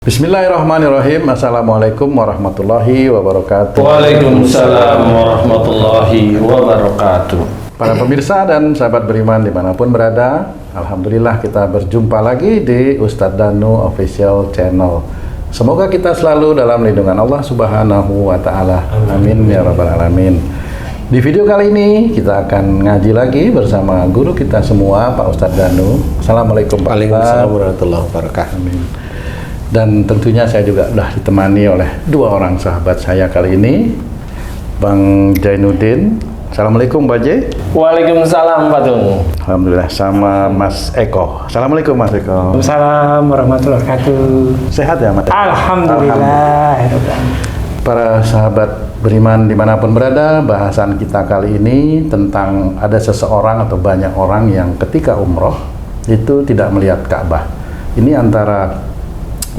Bismillahirrahmanirrahim. Assalamualaikum warahmatullahi wabarakatuh. Waalaikumsalam warahmatullahi wabarakatuh. Para pemirsa dan sahabat beriman dimanapun berada, alhamdulillah kita berjumpa lagi di Ustadz Danu Official Channel. Semoga kita selalu dalam lindungan Allah Subhanahu wa Ta'ala. Amin ya Rabbal Alamin. Di video kali ini kita akan ngaji lagi bersama guru kita semua, Pak Ustadz Danu. Assalamualaikum Pak Ustadz. Waalaikumsalam warahmatullahi wabarakatuh. Amin. Dan tentunya saya juga sudah ditemani oleh dua orang sahabat saya kali ini, Bang Jainuddin. Assalamualaikum Pak Jai. Waalaikumsalam Pak Tung. Alhamdulillah. Sama Mas Eko. Assalamualaikum Mas Eko. Waalaikumsalam warahmatullahi wabarakatuh. Sehat ya Mas? Alhamdulillah. Para sahabat beriman dimanapun berada, bahasan kita kali ini tentang ada seseorang atau banyak orang yang ketika umroh itu tidak melihat Ka'bah. Ini antara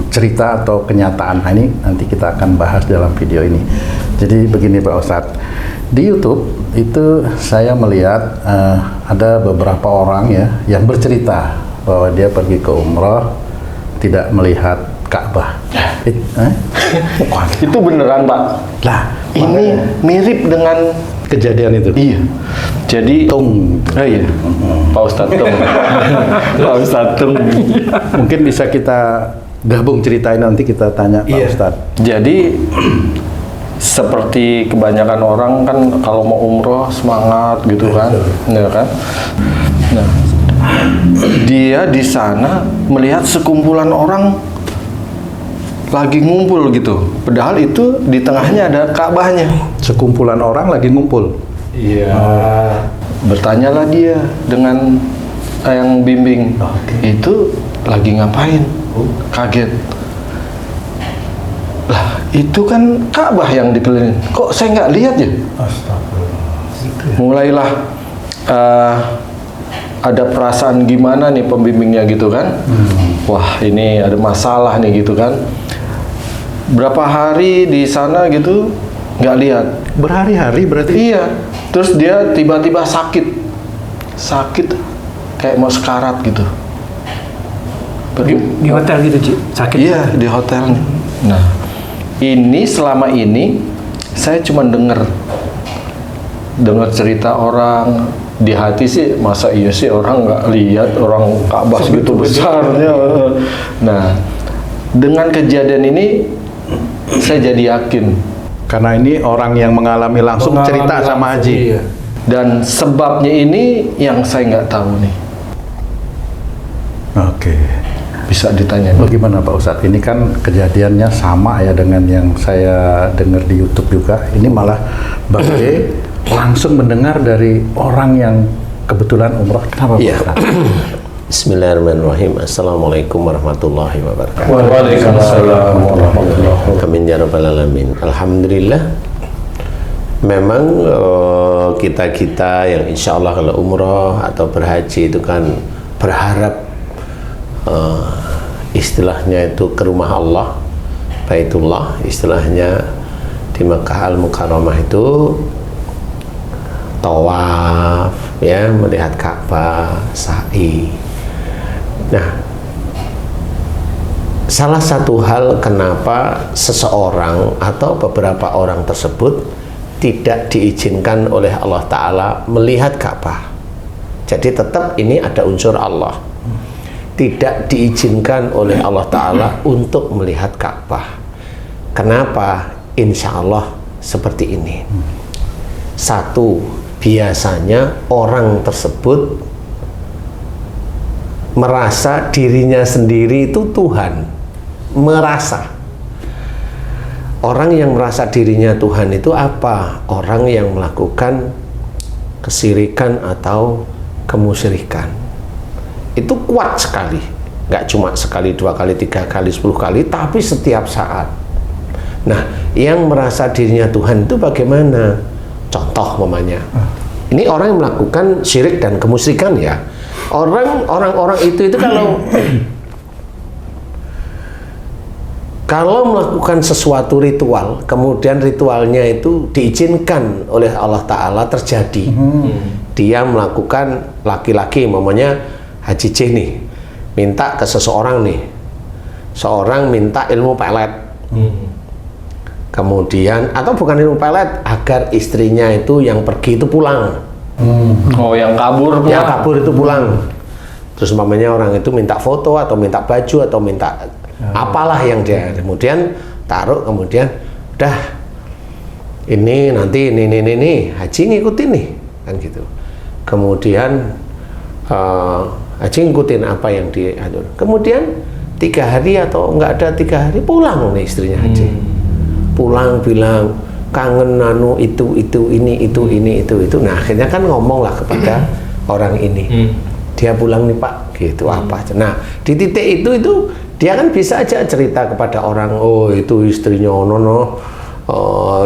cerita atau kenyataan. Nah, ini nanti kita akan bahas dalam video ini. Jadi begini Pak Ustadz, di YouTube itu saya melihat ada beberapa orang ya yang bercerita bahwa dia pergi ke umroh tidak melihat Ka'bah. Itu beneran Pak? Lah, ini mirip dengan kejadian itu. Iya. Jadi Tung. Oh iya. Pak Ustadz Tung. Pak Ustadz Tung. Mungkin bisa kita gabung ceritain, nanti kita tanya Pak Ustadz. Jadi seperti kebanyakan orang kan kalau mau umroh semangat gitu kan, ya kan. Nah, dia di sana melihat sekumpulan orang lagi ngumpul gitu. Padahal itu di tengahnya ada Ka'bahnya. Sekumpulan orang lagi ngumpul. Iya. Bertanyalah dia dengan yang bimbing. Itu lagi ngapain? Kaget. Lah, itu kan Ka'bah yang dikelilingin. Kok saya nggak lihat ya? Astagfirullah. Mulailah ada perasaan gimana nih pembimbingnya gitu kan? Wah, ini ada masalah nih gitu kan? Berapa hari di sana gitu nggak lihat? Berhari-hari berarti? Iya. Terus dia tiba-tiba sakit kayak mau sekarat gitu. Di hotel gitu, Ci? Sakit? Iya, di hotelnya. Nah, ini selama ini saya cuma dengar cerita orang. Di hati sih, masa iya sih orang nggak lihat orang Ka'bah segitu besarnya. Nah, dengan kejadian ini saya jadi yakin. Karena ini orang yang mengalami langsung cerita sama Haji. Iya. Dan sebabnya ini yang saya nggak tahu nih. Oke. Bisa ditanya. Bagaimana Pak Ustadz? Ini kan kejadiannya sama ya dengan yang saya dengar di YouTube juga. Ini malah Bang J langsung mendengar dari orang yang kebetulan umroh. Kenapa Pak Ustadz? Bismillahirrahmanirrahim. Assalamualaikum warahmatullahi wabarakatuh. Waalaikumsalam warahmatullahi wabarakatuh. Amin ya rabbal alamin. Alhamdulillah. Memang kita yang insya Allah kalau umroh atau berhaji itu kan berharap istilahnya itu ke rumah Allah, Baitullah, istilahnya di Makkah Al-Mukarramah itu tawaf ya, melihat Ka'bah, sa'i. Nah, salah satu hal kenapa seseorang atau beberapa orang tersebut tidak diizinkan oleh Allah Ta'ala melihat Ka'bah. Jadi tetap ini ada unsur Allah. Tidak diizinkan oleh Allah Ta'ala untuk melihat Ka'bah. Kenapa? Insya Allah seperti ini. Satu, biasanya orang tersebut merasa dirinya sendiri itu Tuhan. Merasa. Orang yang merasa dirinya Tuhan itu apa? Orang yang melakukan kesirikan atau kemusyrikan. Itu kuat sekali, nggak cuma sekali, 2 kali, 3 kali, 10 kali, tapi setiap saat. Nah, yang merasa dirinya Tuhan itu bagaimana? Contoh umpamanya, ini orang yang melakukan syirik dan kemusyrikan ya. Orang-orang itu kalau melakukan sesuatu ritual, kemudian ritualnya itu diizinkan oleh Allah Ta'ala terjadi. Dia melakukan, laki-laki umpamanya Haji C nih minta ke seseorang nih, seorang minta ilmu pelet. Kemudian, atau bukan ilmu pelet, agar istrinya itu yang pergi itu pulang. Oh, yang kabur pulang. Yang kabur itu pulang. Terus umpamanya orang itu minta foto atau minta baju atau minta apalah yang dia kemudian taruh, kemudian udah ini nanti ini Haji ngikutin nih kan gitu. Kemudian Haji ngikutin apa yang diatur. Kemudian 3 hari atau enggak ada 3 hari pulang nih istrinya Haji. Pulang bilang kangen anu itu ini itu. Nah, akhirnya kan ngomong lah kepada orang ini. Dia pulang nih Pak, gitu apa aja. Nah, di titik itu dia kan bisa aja cerita kepada orang, oh itu istrinya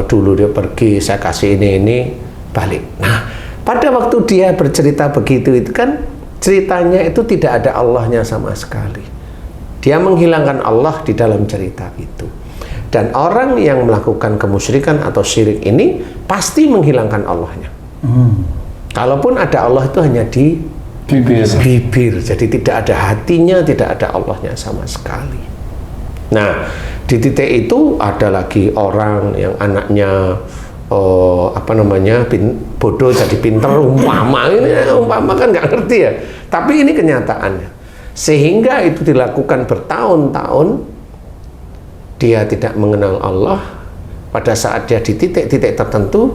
dulu dia pergi, saya kasih ini balik. Nah, pada waktu dia bercerita begitu itu kan ceritanya itu tidak ada Allahnya sama sekali. Dia menghilangkan Allah di dalam cerita itu. Dan orang yang melakukan kemusyrikan atau syirik ini pasti menghilangkan Allahnya. Kalaupun ada Allah itu hanya di bibir, jadi tidak ada hatinya, tidak ada Allahnya sama sekali. Nah, di titik itu ada lagi orang yang anaknya bodoh jadi pinter, umpama kan nggak ngerti ya, tapi ini kenyataannya. Sehingga itu dilakukan bertahun-tahun, dia tidak mengenal Allah. Pada saat dia di titik-titik tertentu,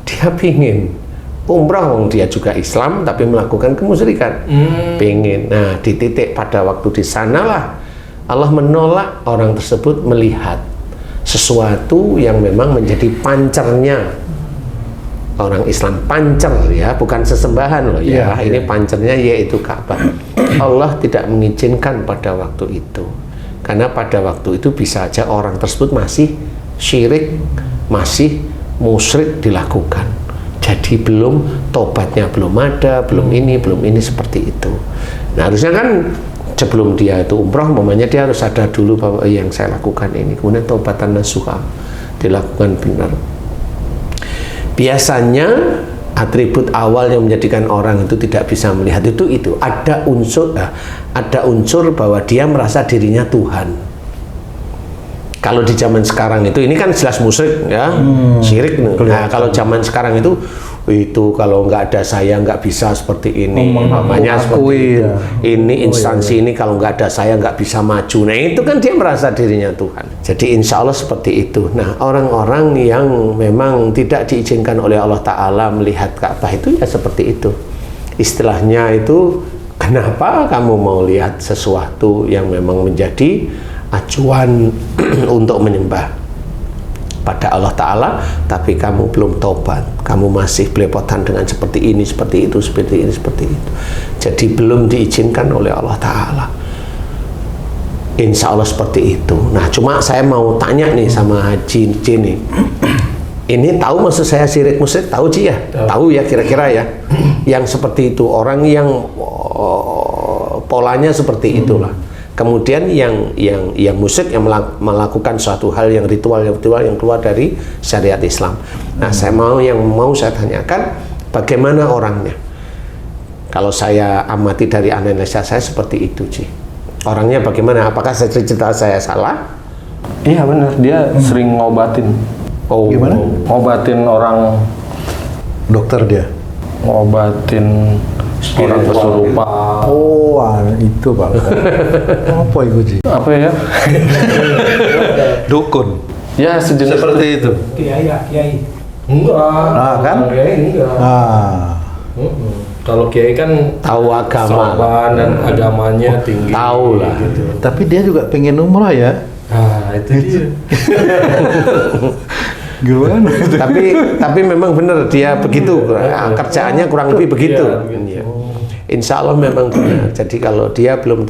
dia pingin umrah, dia juga Islam tapi melakukan kemusyrikan. Pingin. Nah, di titik pada waktu di sanalah Allah menolak orang tersebut melihat sesuatu yang memang menjadi pancernya orang Islam. Pancer ya, bukan sesembahan loh ya. Ini pancernya yaitu Ka'bah. Allah tidak mengizinkan pada waktu itu. Karena pada waktu itu bisa aja orang tersebut masih syirik, masih musyrik dilakukan. Jadi belum tobatnya belum ada, belum ini seperti itu. Nah, harusnya kan sebelum dia itu umroh, umpamanya dia harus sadar dulu bahwa yang saya lakukan ini, kemudian taubatan nasuha dilakukan benar. Biasanya atribut awal yang menjadikan orang itu tidak bisa melihat itu ada unsur bahwa dia merasa dirinya Tuhan. Kalau di zaman sekarang ini kan jelas musyrik ya, syirik. Nah, kalau zaman sekarang itu kalau nggak ada saya nggak bisa seperti ini, namanya seperti itu. Ini instansi ini kalau nggak ada saya nggak bisa maju. Nah, itu kan dia merasa dirinya Tuhan. Jadi insya Allah seperti itu. Nah, orang-orang yang memang tidak diizinkan oleh Allah Ta'ala melihat Ka'bah itu ya seperti itu. Istilahnya itu, kenapa kamu mau lihat sesuatu yang memang menjadi acuan untuk menyembah pada Allah Ta'ala, tapi kamu belum tobat, kamu masih belepotan dengan seperti ini, seperti itu, seperti ini, seperti itu. Jadi belum diizinkan oleh Allah Ta'ala. Insya Allah seperti itu. Nah, cuma saya mau tanya nih sama Haji nih, ini tahu maksud saya syirik musyrik? Tahu Ji ya? Tahu ya kira-kira ya? Yang seperti itu, orang yang polanya seperti itulah. Kemudian yang musyrik yang melakukan suatu hal yang ritual yang keluar dari syariat Islam. Nah, saya mau saya tanyakan bagaimana orangnya. Kalau saya amati dari analisa saya seperti itu, Ci. Orangnya bagaimana? Apakah cerita saya salah? Iya benar, dia sering ngobatin. Oh, gimana? Ngobatin orang, Dokter dia. ngobatin orang kesurupan. Oh, itu Pak. Apa itu Ji? Apa ya? Dukun. Ya sejenis Seperti itu. Kiai. Enggak. Nah, kan? Kiai enggak. Kalau kiai kan Tahu agama. sopan dan agamanya tinggi. Tahu lah. Gitu. Tapi dia juga pengen umrah ya. Nah, itu dia. Gimana? tapi memang benar dia begitu, kerjaannya kurang lebih begitu. Iya. Insya Allah memang benar. Jadi kalau dia belum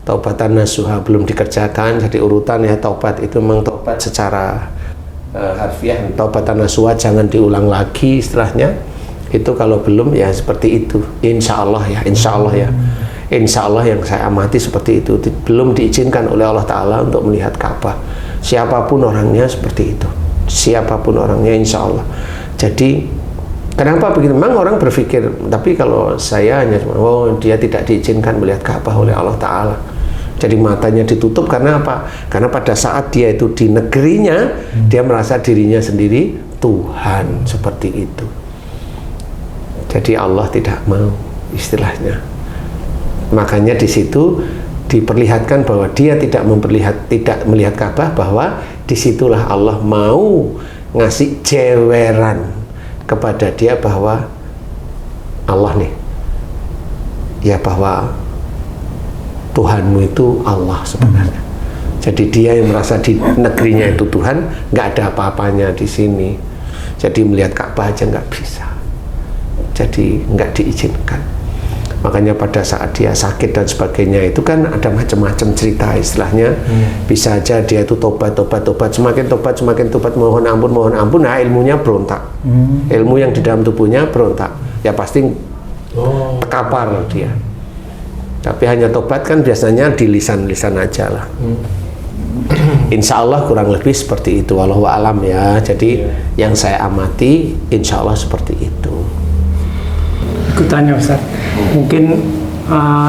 taubatan nasuha belum dikerjakan, jadi urutan ya taubat itu memang taubat secara harfiah. Taubatan nasuha jangan diulang lagi istilahnya. Itu kalau belum ya seperti itu. Insya Allah ya, Insya Allah ya. Insya Allah yang saya amati seperti itu, belum diizinkan oleh Allah Ta'ala untuk melihat Ka'bah. Siapapun orangnya seperti itu, siapapun orangnya insya Allah. Jadi kenapa begitu? Memang orang berpikir, tapi kalau saya hanya dia tidak diizinkan melihat Ka'bah oleh Allah Ta'ala. Jadi matanya ditutup karena apa? Karena pada saat dia itu di negerinya, dia merasa dirinya sendiri Tuhan, seperti itu. Jadi Allah tidak mau, istilahnya. Makanya di situ diperlihatkan bahwa dia tidak melihat Ka'bah, bahwa disitulah Allah mau ngasih jeweran kepada dia bahwa Allah nih, ya, bahwa Tuhanmu itu Allah sebenarnya. Jadi dia yang merasa di negerinya itu Tuhan, nggak ada apa-apanya di sini. Jadi melihat Ka'bah aja nggak bisa. Jadi nggak diizinkan. Makanya pada saat dia sakit dan sebagainya itu kan ada macam-macam cerita istilahnya. Bisa aja dia itu tobat, semakin tobat, mohon ampun, nah ilmunya berontak. Ilmu yang di dalam tubuhnya berontak. Ya pasti terkapar dia. Tapi hanya tobat kan biasanya di lisan-lisan aja lah. Insya Allah kurang lebih seperti itu. Wallahu a'lam ya. Jadi yang saya amati insya Allah seperti itu. Ikutannya Ustaz. Mungkin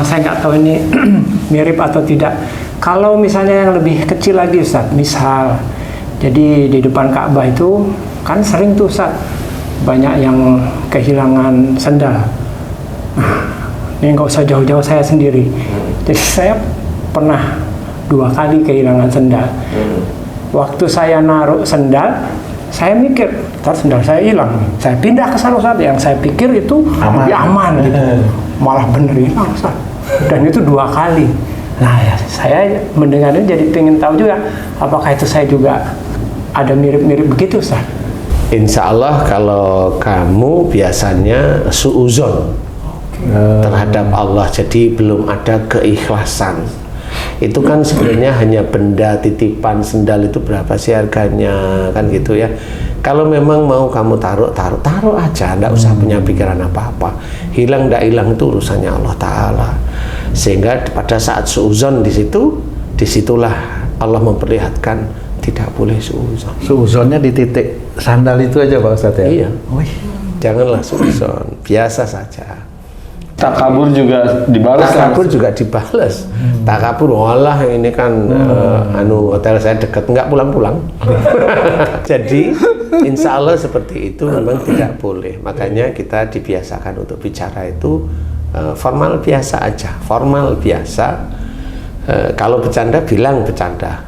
saya nggak tahu ini mirip atau tidak. Kalau misalnya yang lebih kecil lagi Ustaz, misal jadi di depan Ka'bah itu kan sering tuh Ustaz banyak yang kehilangan sendal. Ini nggak usah jauh-jauh, saya sendiri. Jadi saya pernah 2 kali kehilangan sendal. Waktu saya naruh sendal, saya mikir, ntar sendal saya hilang. Saya pindah ke sana Ustaz, yang saya pikir itu lebih aman gitu. Malah bener hilang Ustaz. Dan itu 2 kali. Nah ya, saya mendengar ini jadi pengen tahu juga, apakah itu saya juga ada mirip-mirip begitu Ustaz? Insya Allah kalau kamu biasanya suuzon terhadap Allah, jadi belum ada keikhlasan. Itu kan sebenarnya hanya benda titipan, sendal itu berapa sih harganya, kan gitu ya. Kalau memang mau kamu taruh aja, nggak usah punya pikiran apa-apa. Hilang nggak hilang itu urusannya Allah Ta'ala. Sehingga pada saat suuzon disitulah Allah memperlihatkan tidak boleh suuzon. Suuzonnya di titik sandal itu aja Pak Ustadz ya? Iya. Janganlah suuzon, biasa saja. Takabur juga dibalas. Takabur juga dibalas. Takabur, walah ini kan hotel saya dekat, nggak pulang-pulang. Jadi insya Allah seperti itu memang tidak boleh. Makanya kita dibiasakan untuk bicara itu formal biasa aja, formal biasa. Kalau bercanda bilang bercanda.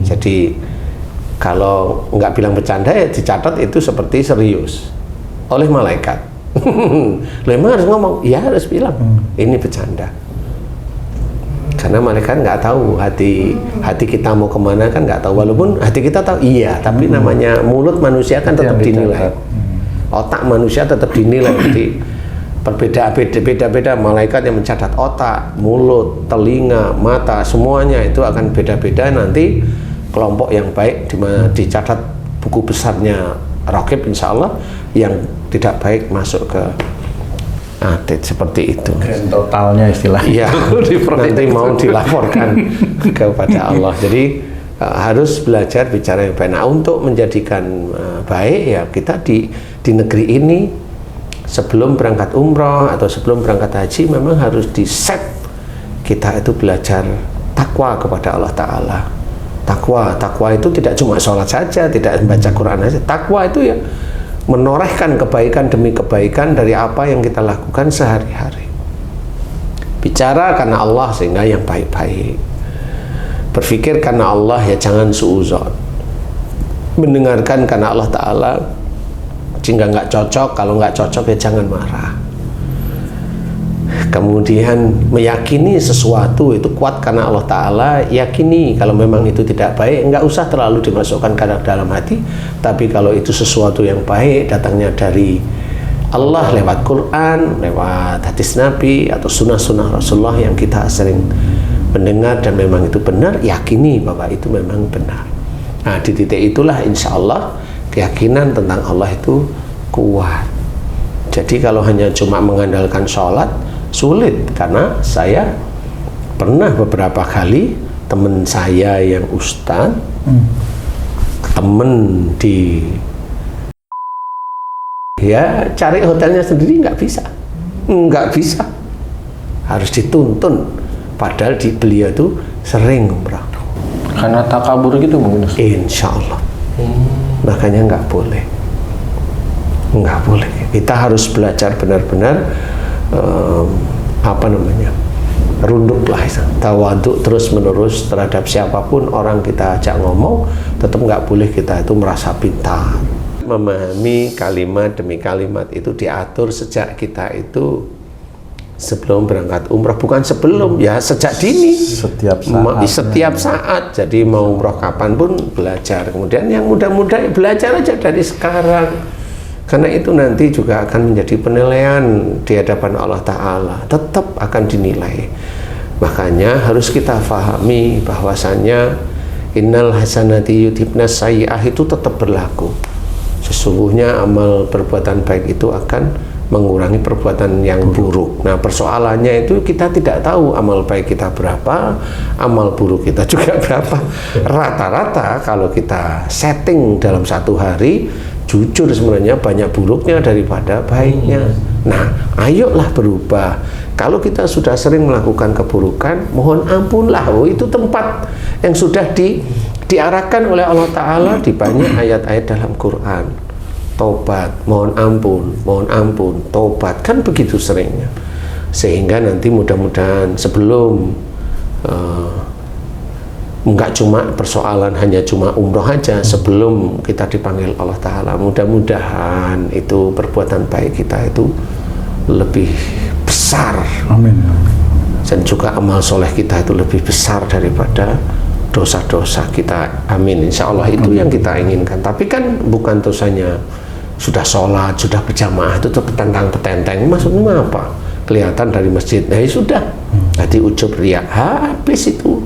Jadi kalau nggak bilang bercanda ya dicatat itu seperti serius oleh malaikat. Lo emang harus ngomong, ya harus bilang ini bercanda, karena malaikat nggak tahu hati kita mau kemana, kan nggak tahu. Walaupun hati kita tahu, iya, tapi namanya mulut manusia kan tetap dinilai, otak manusia tetap dinilai. Jadi beda-beda malaikat yang mencatat otak, mulut, telinga, mata, semuanya itu akan beda-beda. Nanti kelompok yang baik dicatat buku besarnya Raqib, insya Allah. Yang tidak baik masuk ke atid, seperti itu. Totalnya istilahnya. Iya, nanti mau dilaporkan kepada Allah. Jadi harus belajar bicara yang baik. Nah, untuk menjadikan baik ya kita di negeri ini sebelum berangkat umroh atau sebelum berangkat haji memang harus di-set kita itu belajar takwa kepada Allah Ta'ala. Takwa itu tidak cuma sholat saja, tidak membaca Quran saja. Takwa itu ya menorehkan kebaikan demi kebaikan dari apa yang kita lakukan sehari-hari. Bicara karena Allah sehingga yang baik-baik. Berpikir karena Allah ya jangan suuzon. Mendengarkan karena Allah Ta'ala, jika nggak cocok, kalau nggak cocok ya jangan marah. Kemudian meyakini sesuatu itu kuat karena Allah Ta'ala, yakini kalau memang itu tidak baik, nggak usah terlalu dimasukkan ke dalam hati. Tapi kalau itu sesuatu yang baik, datangnya dari Allah lewat Quran, lewat hadis Nabi, atau sunnah-sunnah Rasulullah yang kita sering mendengar dan memang itu benar, yakini bahwa itu memang benar. Nah, di titik itulah insya Allah keyakinan tentang Allah itu kuat. Jadi kalau hanya cuma mengandalkan sholat, sulit. Karena saya pernah beberapa kali teman saya yang ustadz, temen di ya cari hotelnya sendiri nggak bisa, harus dituntun. Padahal beliau itu sering umrah. Karena takabur gitu mungkin. Insya Allah. Makanya nggak boleh. Kita harus belajar benar-benar runduk lah, tawaduk terus menerus terhadap siapapun orang kita ajak ngomong, tetap nggak boleh kita itu merasa pintar. Memahami kalimat demi kalimat itu diatur sejak kita itu sebelum berangkat umrah, bukan sebelum, ya sejak dini, setiap saat. Jadi mau umrah kapanpun belajar. Kemudian yang muda-muda belajar aja dari sekarang. Karena itu nanti juga akan menjadi penilaian di hadapan Allah Ta'ala, tetap akan dinilai. Makanya harus kita pahami bahwasannya innal hasanati yudhibnas sayyi'ah itu tetap berlaku. Sesungguhnya amal perbuatan baik itu akan mengurangi perbuatan yang buruk. Nah, persoalannya itu kita tidak tahu amal baik kita berapa, amal buruk kita juga berapa. Rata-rata kalau kita setting dalam satu hari, jujur sebenarnya banyak buruknya daripada baiknya. Nah, ayolah berubah. Kalau kita sudah sering melakukan keburukan, mohon ampunlah. itu tempat yang sudah diarahkan oleh Allah Ta'ala di banyak ayat-ayat dalam Quran. Tobat, mohon ampun, tobat, kan begitu seringnya. Sehingga nanti mudah-mudahan sebelum nggak cuma persoalan hanya cuma umroh aja, sebelum kita dipanggil Allah Ta'ala, mudah-mudahan itu perbuatan baik kita itu lebih besar. Amin. Dan juga amal soleh kita itu lebih besar daripada dosa-dosa kita. Amin. Insya Allah itu yang kita inginkan. Tapi kan bukan dosanya sudah sholat, sudah berjamaah itu petentang-petenteng. Maksudnya apa? Kelihatan dari masjid. Nah, sudah. Jadi ujub riya habis itu.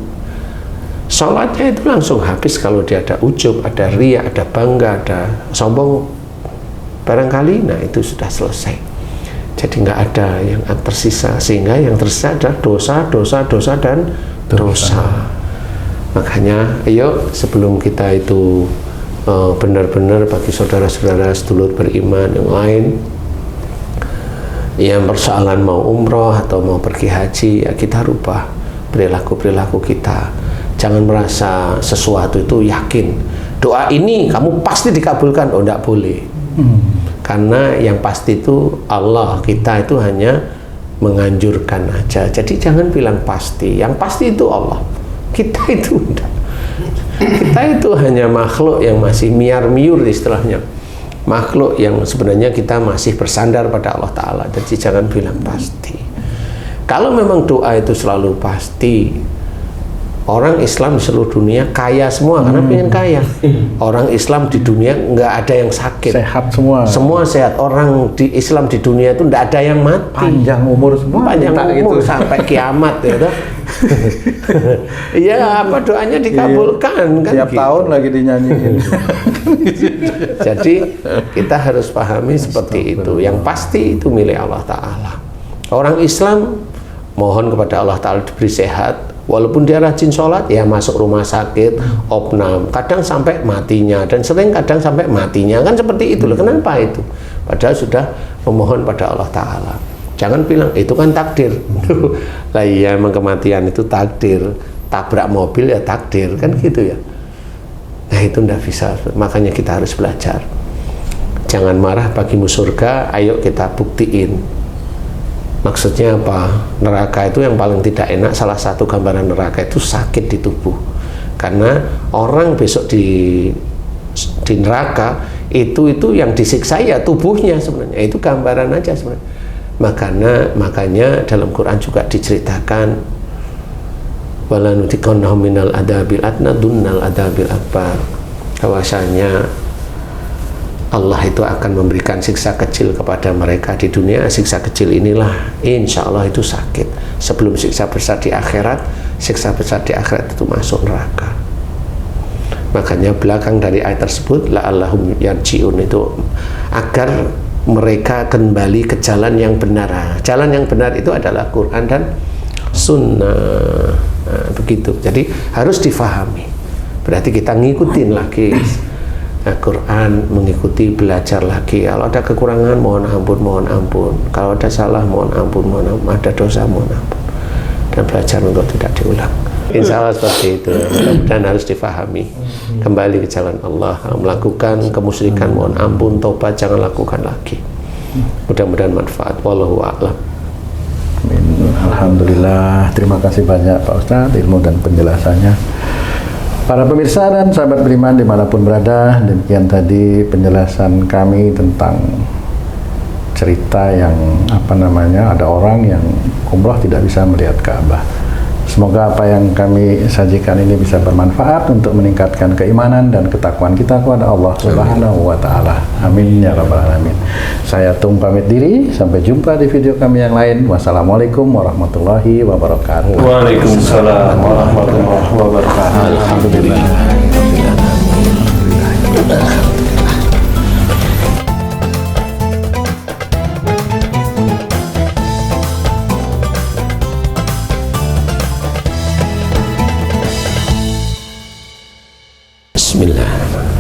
Sholatnya itu langsung habis kalau dia ada ujub, ada riya, ada bangga, ada sombong barangkali. Nah, itu sudah selesai. Jadi nggak ada yang tersisa, sehingga yang tersisa adalah dosa dan dosa. Makanya ayo sebelum kita itu benar-benar bagi saudara-saudara sedulur beriman yang lain yang persoalan mau umroh atau mau pergi haji, ya kita rubah perilaku kita. Jangan merasa sesuatu itu yakin doa ini kamu pasti dikabulkan. Oh, enggak boleh. Karena yang pasti itu Allah, kita itu hanya menganjurkan aja. Jadi jangan bilang pasti. Yang pasti itu Allah. Kita itu enggak. Kita itu hanya makhluk yang masih miar-miur istilahnya. Makhluk yang sebenarnya kita masih bersandar pada Allah Ta'ala. Jadi jangan bilang pasti. Kalau memang doa itu selalu pasti, orang Islam di seluruh dunia kaya semua karena pengen kaya. Orang Islam di dunia nggak ada yang sakit, Sehat semua. semua sehat. Orang di Islam di dunia itu nggak ada yang mati, Panjang umur semua. panjang minta umur gitu. sampai kiamat ya toh. Iya, apa doanya dikabulkan kan Tiap gitu. tahun lagi dinyanyiin. Jadi kita harus pahami seperti itu. Yang pasti itu milik Allah Ta'ala. Orang Islam mohon kepada Allah Ta'ala diberi sehat. Walaupun dia rajin sholat, ya masuk rumah sakit, opnam, kadang sampai matinya, dan sering kadang sampai matinya, kan seperti itu loh. Kenapa itu? Padahal sudah memohon pada Allah Ta'ala. Jangan bilang, itu kan takdir. Lah iya, emang kematian itu takdir. Tabrak mobil ya takdir, kan gitu ya. Nah itu ndak bisa, makanya kita harus belajar. Jangan marah bagimu surga, ayo kita buktiin. Maksudnya apa? Neraka itu yang paling tidak enak, salah satu gambaran neraka itu sakit di tubuh. Karena orang besok di neraka itu yang disiksa ya tubuhnya sebenarnya. Itu gambaran aja sebenarnya. Makanya dalam Quran juga diceritakan wala nutikannahum minal adabil adna dunnal adabil akbar. Bahwasanya Allah itu akan memberikan siksa kecil kepada mereka di dunia. Siksa kecil inilah insya Allah itu sakit. Sebelum siksa besar di akhirat, siksa besar di akhirat itu masuk neraka. Makanya belakang dari ayat tersebut la'allahum yarji'un itu agar mereka kembali ke jalan yang benar. Jalan yang benar itu adalah Quran dan Sunnah. Nah, begitu. Jadi harus difahami. Berarti kita ngikutin lagi Quran, mengikuti, belajar lagi. Kalau ada kekurangan mohon ampun. Kalau ada salah mohon ampun. Ada dosa mohon ampun. Dan belajar untuk tidak diulang. Insya Allah seperti itu. Dan harus difahami. Kembali ke jalan Allah. Melakukan kemusyrikan, mohon ampun, tobat, jangan lakukan lagi. Mudah-mudahan manfaat. Wallahu a'lam. Amin. Alhamdulillah, terima kasih banyak Pak Ustadz ilmu dan penjelasannya. Para pemirsa dan sahabat beriman dimanapun berada, demikian tadi penjelasan kami tentang cerita yang ada orang yang umroh tidak bisa melihat Ka'bah. Semoga apa yang kami sajikan ini bisa bermanfaat untuk meningkatkan keimanan dan ketakwaan kita kepada Allah Subhanahu wa Ta'ala. Amin ya rabbal alamin. Saya Tung pamit diri, sampai jumpa di video kami yang lain. Wassalamualaikum warahmatullahi wabarakatuh. Waalaikumsalam warahmatullahi wabarakatuh. Alhamdulillah. Bismillah.